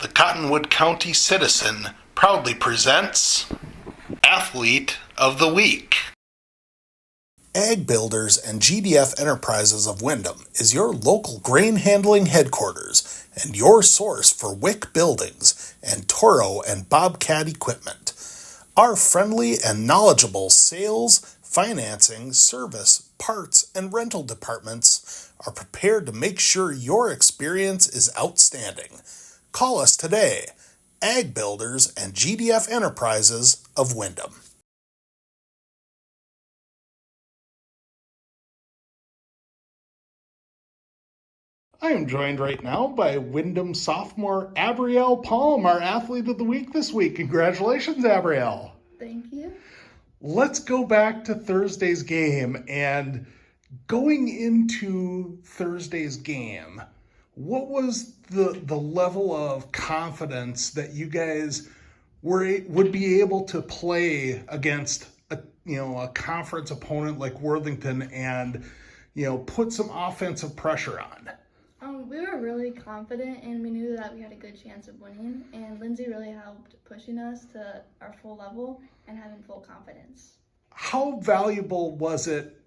The Cottonwood County Citizen proudly presents Athlete of the Week. Ag Builders and GDF Enterprises of Windham is your local grain handling headquarters and your source for Wick buildings and Toro and Bobcat equipment. Our friendly and knowledgeable sales, financing, service, parts, and rental departments are prepared to make sure your experience is outstanding. Call us today, Ag Builders and GDF Enterprises of Windham. I am joined right now by Windham sophomore Abrielle Palm, our Athlete of the Week this week. Congratulations, Abrielle. Thank you. Let's go back to Thursday's game. And going into Thursday's game, what was the level of confidence that you guys would be able to play against a conference opponent like Worthington and put some offensive pressure on? We were really confident and we knew that we had a good chance of winning, and Lindsay really helped pushing us to our full level and having full confidence. How valuable was it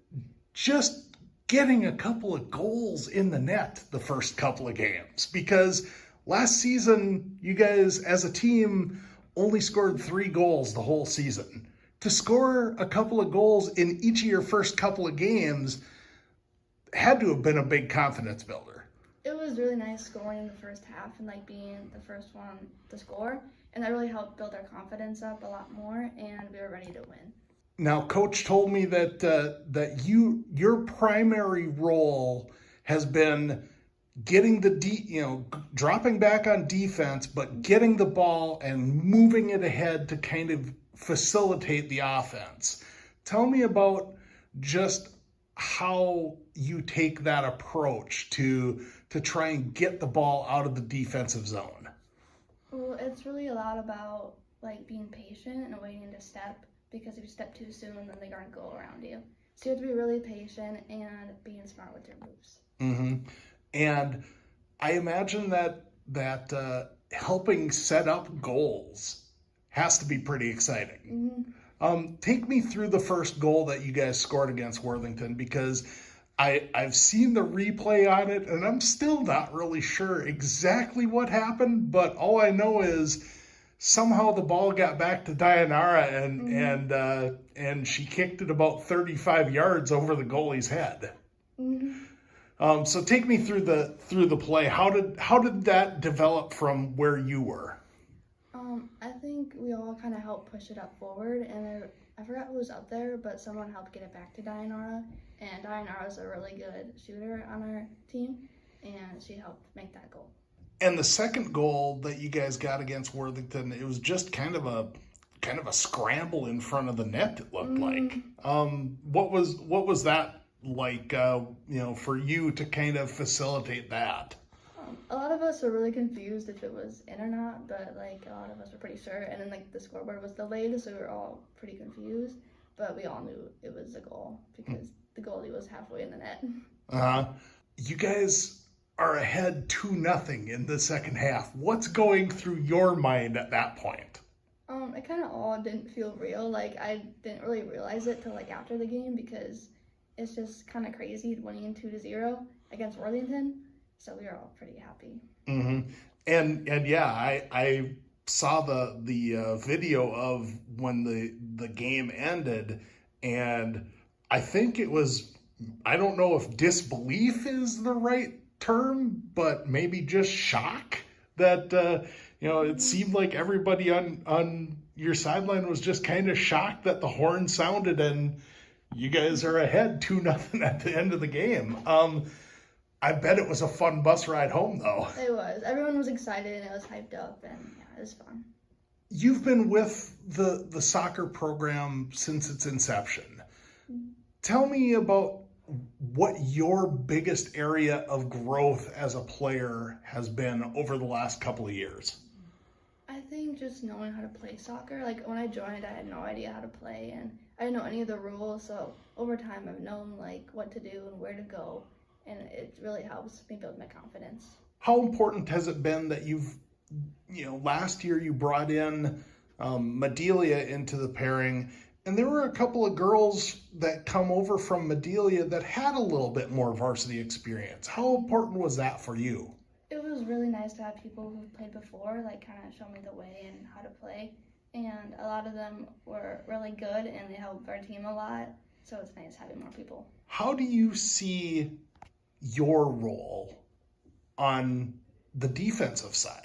just getting a couple of goals in the net the first couple of games? Because last season, you guys as a team only scored 3 goals the whole season. To score a couple of goals in each of your first couple of games had to have been a big confidence builder. It was really nice scoring in the first half and being the first one to score, and that really helped build our confidence up a lot more, and we were ready to win. Now, Coach told me that your primary role has been getting dropping back on defense, but getting the ball and moving it ahead to kind of facilitate the offense. Tell me about just how you take that approach to try and get the ball out of the defensive zone. Well, it's really a lot about being patient and waiting to step, because if you step too soon, then they're going to go around you. So you have to be really patient and being smart with your moves. Mm-hmm. And I imagine that helping set up goals has to be pretty exciting. Mm-hmm. Take me through the first goal that you guys scored against Worthington, because I've seen the replay on it and I'm still not really sure exactly what happened, but all I know is somehow the ball got back to Dayanara and she kicked it about 35 yards over the goalie's head. Mm-hmm. So take me through the play. How did that develop from where you were? I think we all kind of helped push it up forward, and I forgot who was up there, but someone helped get it back to Dayanara, and Dayanara is a really good shooter on our team, and she helped make that goal. And the second goal that you guys got against Worthington, it was just kind of a scramble in front of the net, it looked like. What was that like, for you to kind of facilitate that? A lot of us were really confused if it was in or not, but a lot of us were pretty sure. And then the scoreboard was delayed, so we were all pretty confused. But we all knew it was a goal because the goalie was halfway in the net. You guys are ahead 2-0 in the second half. What's going through your mind at that point? It kind of all didn't feel real. I didn't really realize it till after the game, because it's just kind of crazy winning 2-0 against Worthington. So we were all pretty happy. Mm-hmm. And yeah, I saw the video of when the game ended, and I think it was, I don't know if disbelief is the right term, but maybe just shock that it seemed like everybody on your sideline was just kind of shocked that the horn sounded and you guys are ahead 2-0 at the end of the game. I bet it was a fun bus ride home, though. It was. Everyone was excited and it was hyped up, and yeah, it was fun. You've been with the soccer program since its inception. Tell me about what your biggest area of growth as a player has been over the last couple of years. I think just knowing how to play soccer. When I joined, I had no idea how to play, and I didn't know any of the rules. So over time, I've known what to do and where to go. And it really helps me build my confidence. How important has it been that you've last year you brought in Medelia into the pairing, and there were a couple of girls that come over from Medelia that had a little bit more varsity experience. How important was that for you? It was really nice to have people who've played before, like kind of show me the way and how to play. And a lot of them were really good and they helped our team a lot. So it's nice having more people. How do you see your role on the defensive side?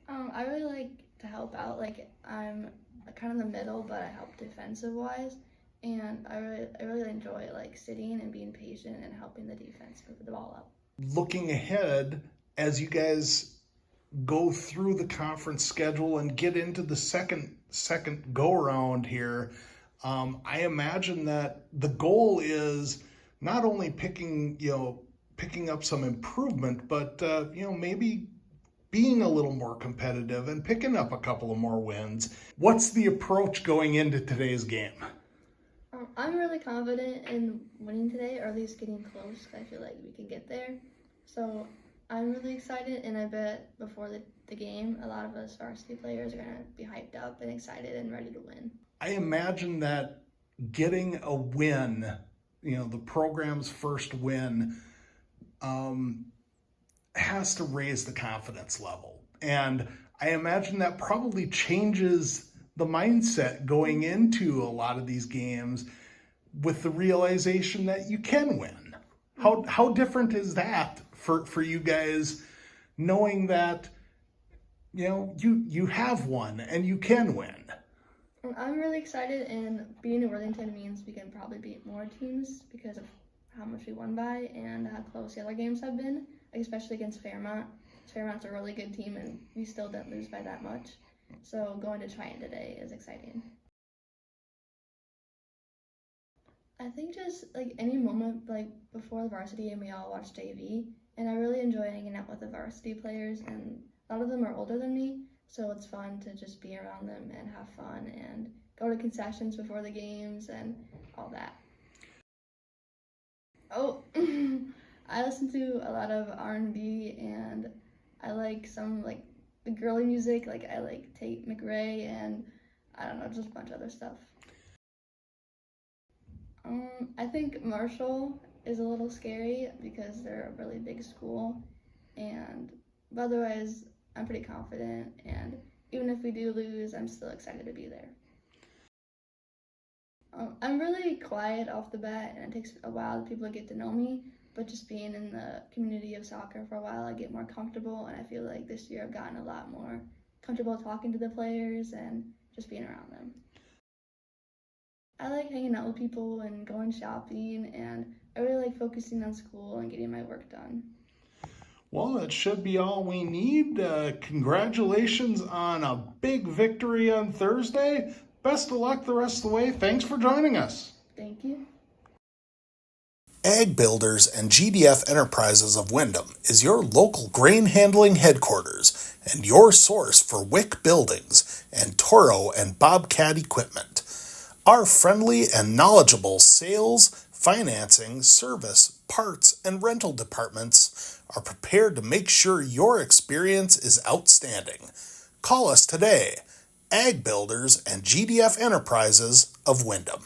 I really like to help out. Like I'm kind of in the middle, but I help defensive wise. And I really enjoy like sitting and being patient and helping the defense move the ball up. Looking ahead, as you guys go through the conference schedule and get into the second go around here, I imagine that the goal is not only picking up some improvement, but maybe being a little more competitive and picking up a couple of more wins. What's the approach going into today's game? I'm really confident in winning today, or at least getting close. I feel like we can get there. So I'm really excited, and I bet before the game, a lot of us varsity players are going to be hyped up and excited and ready to win. I imagine that getting a win, the program's first win, has to raise the confidence level. And I imagine that probably changes the mindset going into a lot of these games with the realization that you can win. How different is that for you guys, knowing that you have won and you can win? I'm really excited, and being in Worthington means we can probably beat more teams because of how much we won by and how close the other games have been, especially against Fairmont. Fairmont's a really good team, and we still didn't lose by that much. So going to Triton today is exciting. I think just like any moment like before the varsity and we all watch JV, and I really enjoy hanging out with the varsity players, and a lot of them are older than me, so it's fun to just be around them and have fun and go to concessions before the games and all that. Oh, I listen to a lot of R&B, and I like some like the girly music, like I like Tate McRae and I don't know, just a bunch of other stuff. I think Marshall is a little scary because they're a really big school, but otherwise I'm pretty confident, and even if we do lose, I'm still excited to be there. I'm really quiet off the bat, and it takes a while for people to get to know me, but just being in the community of soccer for a while, I get more comfortable, and I feel like this year I've gotten a lot more comfortable talking to the players and just being around them. I like hanging out with people and going shopping, and I really like focusing on school and getting my work done. Well, that should be all we need. Congratulations on a big victory on Thursday. Best of luck the rest of the way. Thanks for joining us. Thank you. Ag Builders and GDF Enterprises of Windham is your local grain handling headquarters and your source for Wick buildings and Toro and Bobcat equipment. Our friendly and knowledgeable sales, financing, service, parts, and rental departments are prepared to make sure your experience is outstanding. Call us today. Ag Builders and GDF Enterprises of Windham.